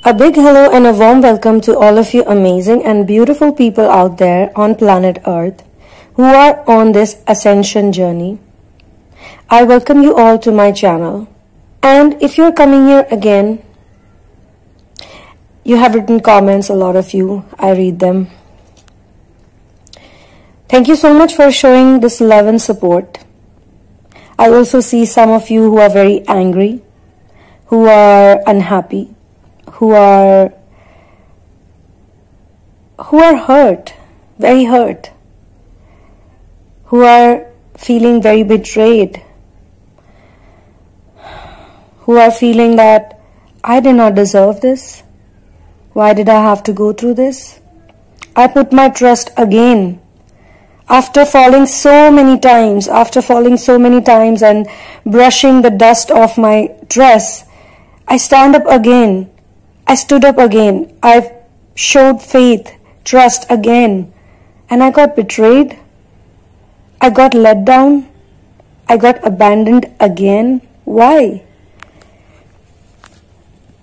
A big hello and a warm welcome to all of you amazing and beautiful people out there on planet Earth who are on this ascension journey. I welcome you all to my channel. And if you're coming here again, you have written comments, a lot of you. I read them. Thank you so much for showing this love and support. I also see some of you who are very angry, who are unhappy, who are hurt, very hurt, who are feeling very betrayed, who are feeling that I did not deserve this. Why did I have to go through this? I put my trust again. After falling so many times and brushing the dust off my dress, I stand up again. I stood up again. I showed faith, trust again. And I got betrayed. I got let down. I got abandoned again. Why?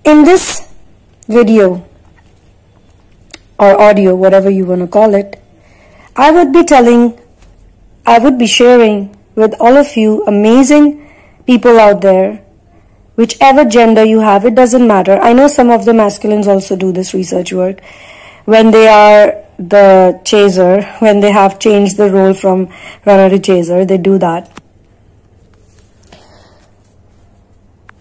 In this video or audio, whatever you want to call it, I would be sharing with all of you amazing people out there, whichever gender you have, it doesn't matter. I know some of the masculines also do this research work. When they are the chaser, when they have changed the role from runner to chaser, they do that.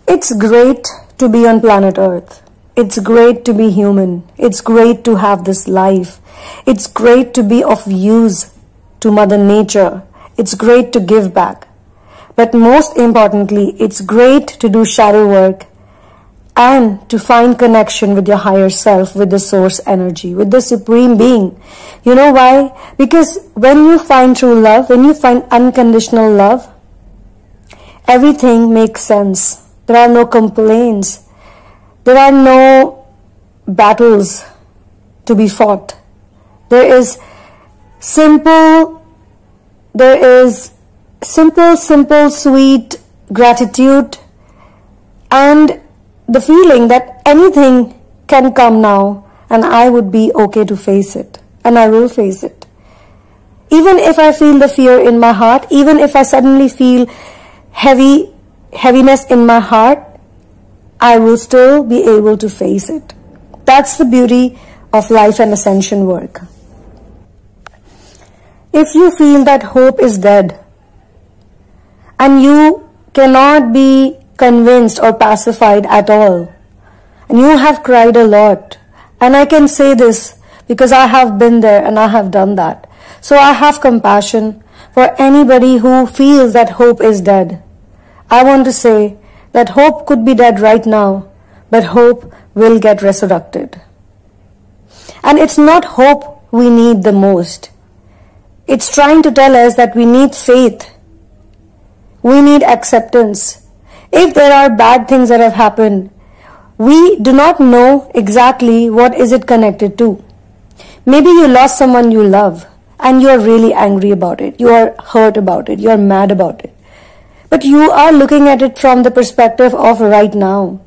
It's great to be on planet Earth. It's great to be human. It's great to have this life. It's great to be of use to Mother Nature. It's great to give back. But most importantly, it's great to do shadow work and to find connection with your higher self, with the source energy, with the supreme being. You know why? Because when you find true love, when you find unconditional love, everything makes sense. There are no complaints. There are no battles to be fought. There is simple, sweet gratitude and the feeling that anything can come now and I would be okay to face it, and I will face it. Even if I feel the fear in my heart, even if I suddenly feel heaviness in my heart, I will still be able to face it. That's the beauty of life and ascension work. If you feel that hope is dead and you cannot be convinced or pacified at all, and you have cried a lot, and I can say this because I have been there and I have done that. So I have compassion for anybody who feels that hope is dead. I want to say that hope could be dead right now, but hope will get resurrected. And it's not hope we need the most. It's trying to tell us that we need faith. We need acceptance. If there are bad things that have happened, we do not know exactly what is it connected to. Maybe you lost someone you love and you are really angry about it. You are hurt about it. You are mad about it. But you are looking at it from the perspective of right now.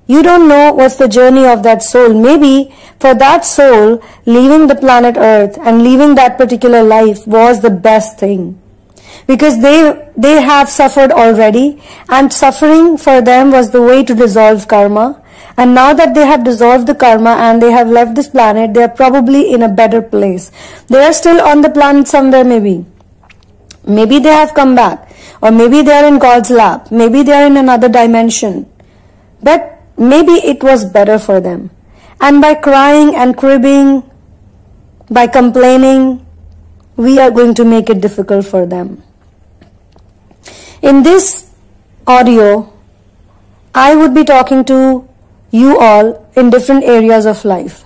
You don't know what's the journey of that soul. Maybe for that soul, leaving the planet Earth and leaving that particular life was the best thing. Because they have suffered already, and suffering for them was the way to dissolve karma. And now that they have dissolved the karma and they have left this planet, they are probably in a better place. They are still on the planet somewhere maybe. Maybe they have come back. Or maybe they are in God's lap. Maybe they are in another dimension. But maybe it was better for them. And by crying and cribbing, by complaining, we are going to make it difficult for them. In this audio, I would be talking to you all in different areas of life.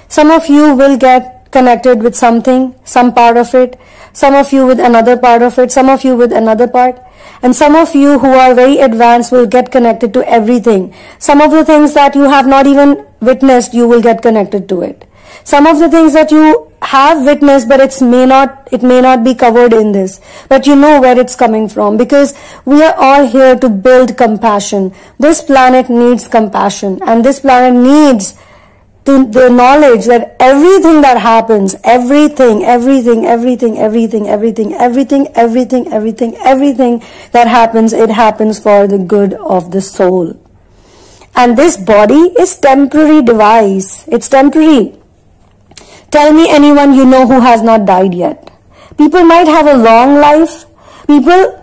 Some of you will get connected with something, some part of it. Some of you with another part of it, some of you with another part. And some of you who are very advanced will get connected to everything. Some of the things that you have not even witnessed, you will get connected to it. Some of the things that you have witnessed, but it may not be covered in this, but you know where it's coming from, because we are all here to build compassion. This planet needs compassion, and this planet needs the knowledge that everything that happens, everything that happens, it happens for the good of the soul. And this body is temporary device. It's temporary. Tell me anyone you know who has not died yet. People might have a long life. People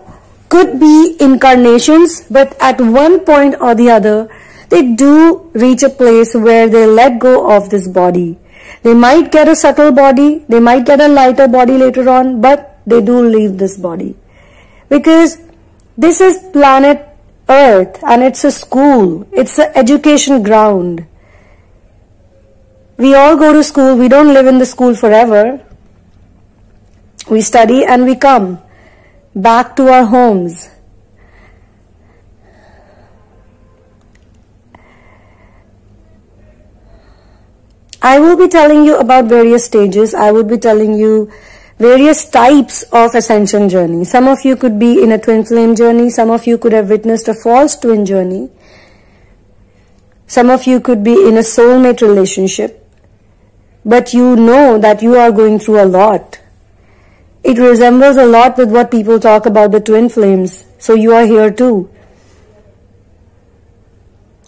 could be incarnations, but at one point or the other, they do reach a place where they let go of this body. They might get a subtle body, they might get a lighter body later on, but they do leave this body. Because this is planet Earth, and it's a school, it's an education ground. We all go to school, we don't live in the school forever. We study and we come back to our homes. I will be telling you about various stages. I will be telling you various types of ascension journey. Some of you could be in a twin flame journey. Some of you could have witnessed a false twin journey. Some of you could be in a soulmate relationship. But you know that you are going through a lot. It resembles a lot with what people talk about the twin flames. So you are here too.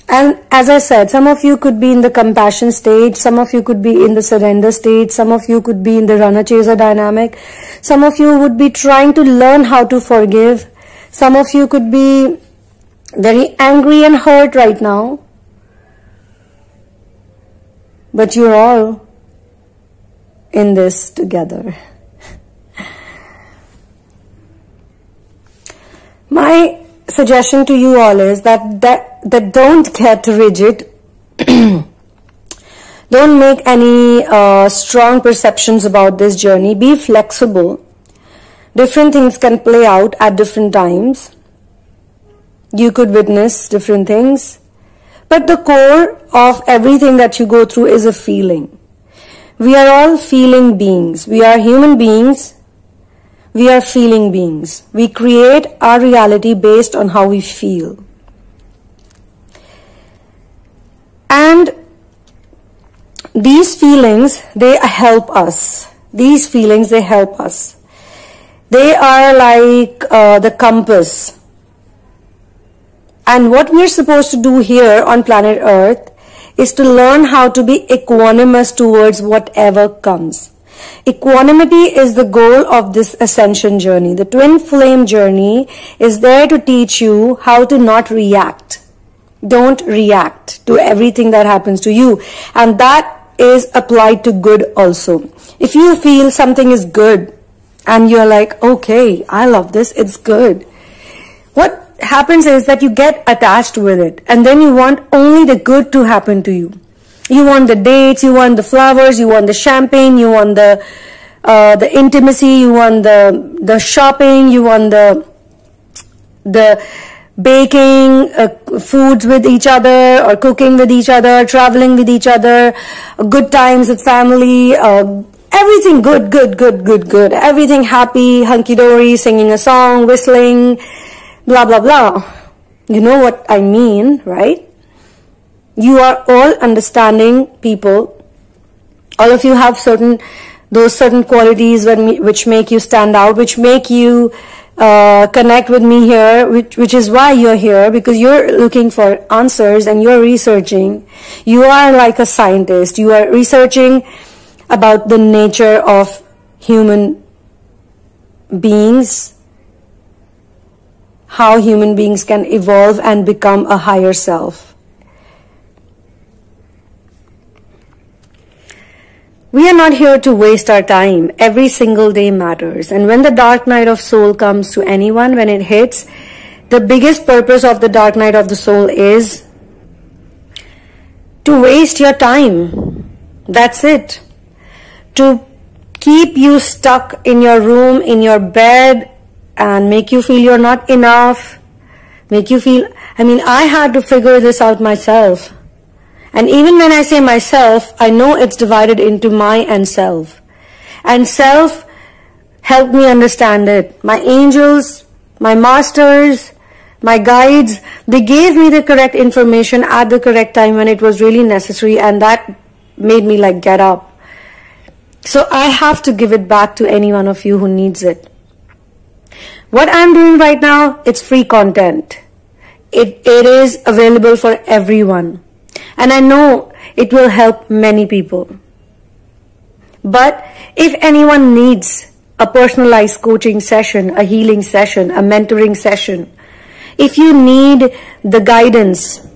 And as I said, some of you could be in the compassion stage, some of you could be in the surrender stage, some of you could be in the runner-chaser dynamic, some of you would be trying to learn how to forgive, some of you could be very angry and hurt right now, but you're all in this together. My suggestion to you all is that don't get rigid. Don't make any strong perceptions about this journey. Be flexible. Different things can play out at different times. You could witness different things. But the core of everything that you go through is a feeling. We are all feeling beings. We are human beings. We are feeling beings. We create our reality based on how we feel. And these feelings, they help us. These feelings, they help us. They are like the compass. And what we're supposed to do here on planet Earth is to learn how to be equanimous towards whatever comes. Equanimity is the goal of this ascension journey. The twin flame journey is there to teach you how to not react. Don't react to everything that happens to you. And that is applied to good also. If you feel something is good and you're like, okay, I love this, it's good. What happens is that you get attached with it, and then you want only the good to happen to you. You want the dates, you want the flowers, you want the champagne, you want the intimacy, you want the shopping, you want the baking, foods with each other, or cooking with each other, traveling with each other, good times with family, everything good. Everything happy, hunky-dory, singing a song, whistling, blah, blah, blah. You know what I mean, right? You are all understanding people. All of you have those certain qualities which make you stand out, which make you connect with me here, which is why you're here, because you're looking for answers and you're researching. You are like a scientist. You are researching about the nature of human beings, how human beings can evolve and become a higher self. We are not here to waste our time. Every single day matters. And when the dark night of soul comes to anyone, when it hits, the biggest purpose of the dark night of the soul is to waste your time. That's it. To keep you stuck in your room, in your bed, and make you feel you're not enough. Make you feel, I had to figure this out myself. And even when I say myself, I know it's divided into my and self. And self helped me understand it. My angels, my masters, my guides, they gave me the correct information at the correct time when it was really necessary, and that made me like get up. So I have to give it back to any one of you who needs it. What I'm doing right now, it's free content. It is available for everyone. And I know it will help many people. But if anyone needs a personalized coaching session, a healing session, a mentoring session, if you need the guidance,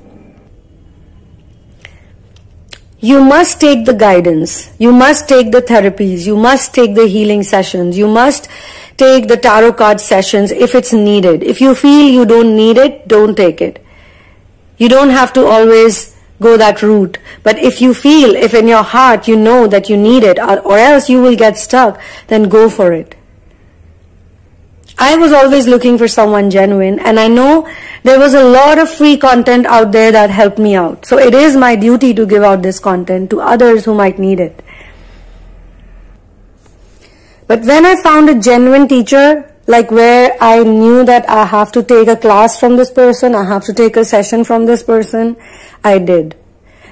you must take the guidance, you must take the therapies, you must take the healing sessions, you must take the tarot card sessions if it's needed. If you feel you don't need it, don't take it. You don't have to always go that route. But if you feel, if in your heart you know that you need it, or else you will get stuck, then go for it. I was always looking for someone genuine, and I know there was a lot of free content out there that helped me out. So it is my duty to give out this content to others who might need it. But when I found a genuine teacher, like where I knew that I have to take a class from this person, I have to take a session from this person, I did.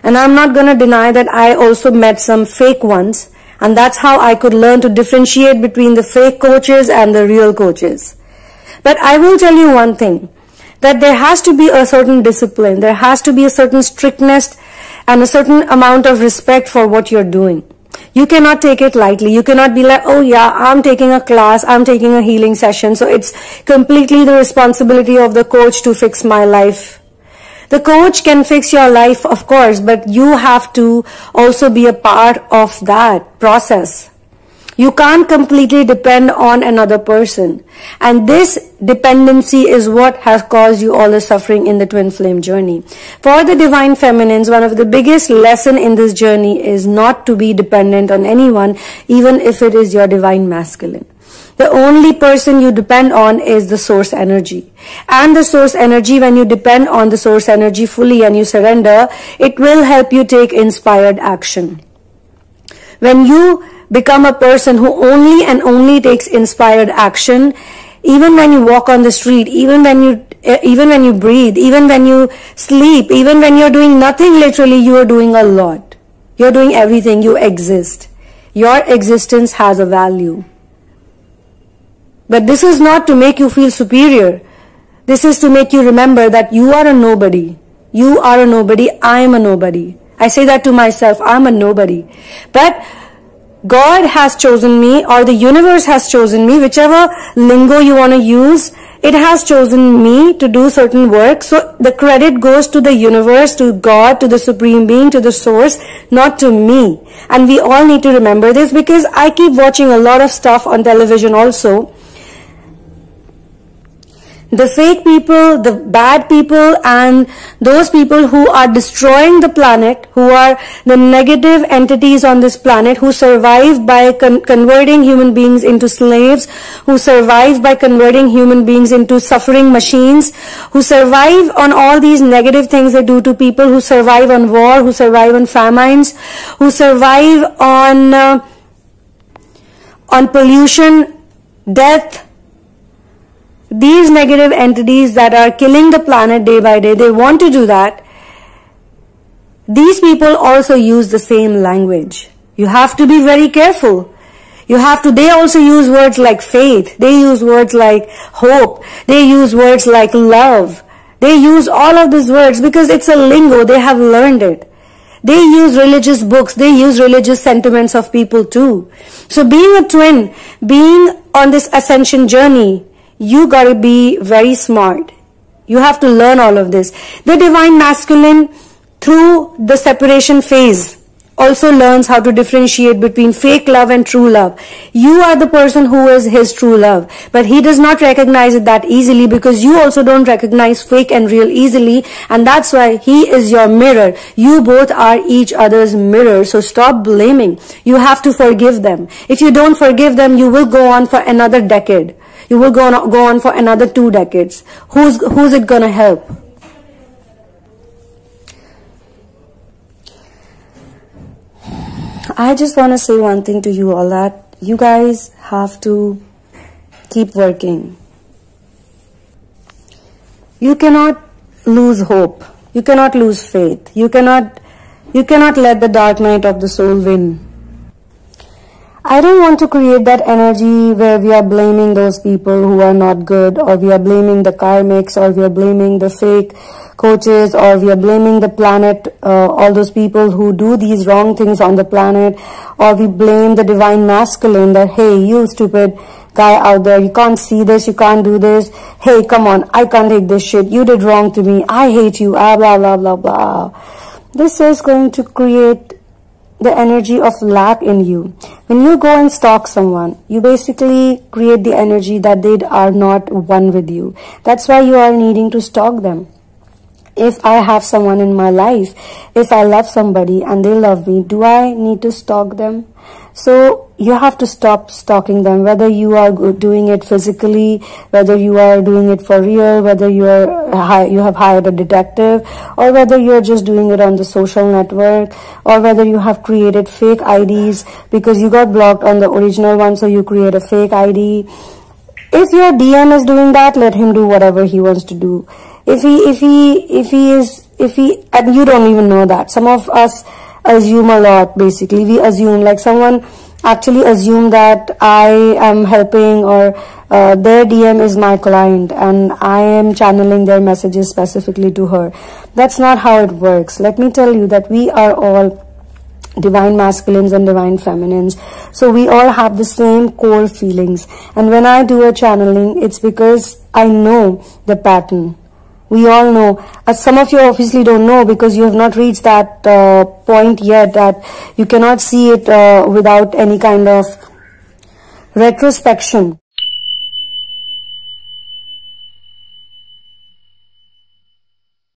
And I'm not going to deny that I also met some fake ones, and that's how I could learn to differentiate between the fake coaches and the real coaches. But I will tell you one thing, that there has to be a certain discipline, there has to be a certain strictness and a certain amount of respect for what you're doing. You cannot take it lightly. You cannot be like, oh yeah, I'm taking a class, I'm taking a healing session, so it's completely the responsibility of the coach to fix my life. The coach can fix your life, of course, but you have to also be a part of that process. You can't completely depend on another person. And this dependency is what has caused you all the suffering in the twin flame journey. For the divine feminines, one of the biggest lessons in this journey is not to be dependent on anyone, even if it is your divine masculine. The only person you depend on is the source energy. And the source energy, when you depend on the source energy fully and you surrender, it will help you take inspired action. When you become a person who only and only takes inspired action, even when you walk on the street, even when you breathe, even when you sleep, even when you're doing nothing, literally you are doing a lot. You're doing everything. You exist. Your existence has a value. But this is not to make you feel superior. This is to make you remember that you are a nobody. You are a nobody. I am a nobody. I say that to myself. I'm a nobody. But God has chosen me, or the universe has chosen me, whichever lingo you want to use, it has chosen me to do certain work. So the credit goes to the universe, to God, to the Supreme Being, to the source, not to me. And we all need to remember this, because I keep watching a lot of stuff on television also. The fake people, the bad people, and those people who are destroying the planet, who are the negative entities on this planet, who survive by converting human beings into slaves, who survive by converting human beings into suffering machines, who survive on all these negative things they do to people, who survive on war, who survive on famines, who survive on pollution, death. These negative entities that are killing the planet day by day, they want to do that. These people also use the same language. You have to be very careful. They also use words like faith. They use words like hope. They use words like love. They use all of these words because it's a lingo. They have learned it. They use religious books. They use religious sentiments of people too. So being a twin, being on this ascension journey, you gotta be very smart. You have to learn all of this. The divine masculine, through the separation phase, also learns how to differentiate between fake love and true love. You are the person who is his true love, but he does not recognize it that easily, because you also don't recognize fake and real easily, and that's why he is your mirror. You both are each other's mirror, so stop blaming. You have to forgive them. If you don't forgive them, you will go on for another decade. You will go on for another 2 decades. Who's it gonna help? I just want to say one thing to you all, that you guys have to keep working. You cannot lose hope. You cannot lose faith. You cannot let the dark night of the soul win. I don't want to create that energy where we are blaming those people who are not good, or we are blaming the karmics, or we are blaming the fake coaches, or we are blaming the planet, all those people who do these wrong things on the planet, or we blame the divine masculine that, hey, you stupid guy out there, you can't see this, you can't do this, hey, come on, I can't take this shit, you did wrong to me, I hate you, blah, blah, blah, blah. This is going to create the energy of lack in you. When you go and stalk someone, you basically create the energy that they are not one with you. That's why you are needing to stalk them. If I have someone in my life, if I love somebody and they love me, do I need to stalk them? So you have to stop stalking them, whether you are doing it physically, whether you are doing it for real, whether you have hired a detective, or whether you are just doing it on the social network, or whether you have created fake IDs because you got blocked on the original one, so you create a fake ID. If your DM is doing that, let him do whatever he wants to do. If he, and you don't even know that. Some of us assume a lot, basically. We assume, like someone actually assume that I am helping, or their DM is my client and I am channeling their messages specifically to her. That's not how it works. Let me tell you that we are all divine masculines and divine feminines, so we all have the same core feelings. And when I do a channeling, it's because I know the pattern. We all know. Some of you obviously don't know because you have not reached that point yet, that you cannot see it without any kind of retrospection.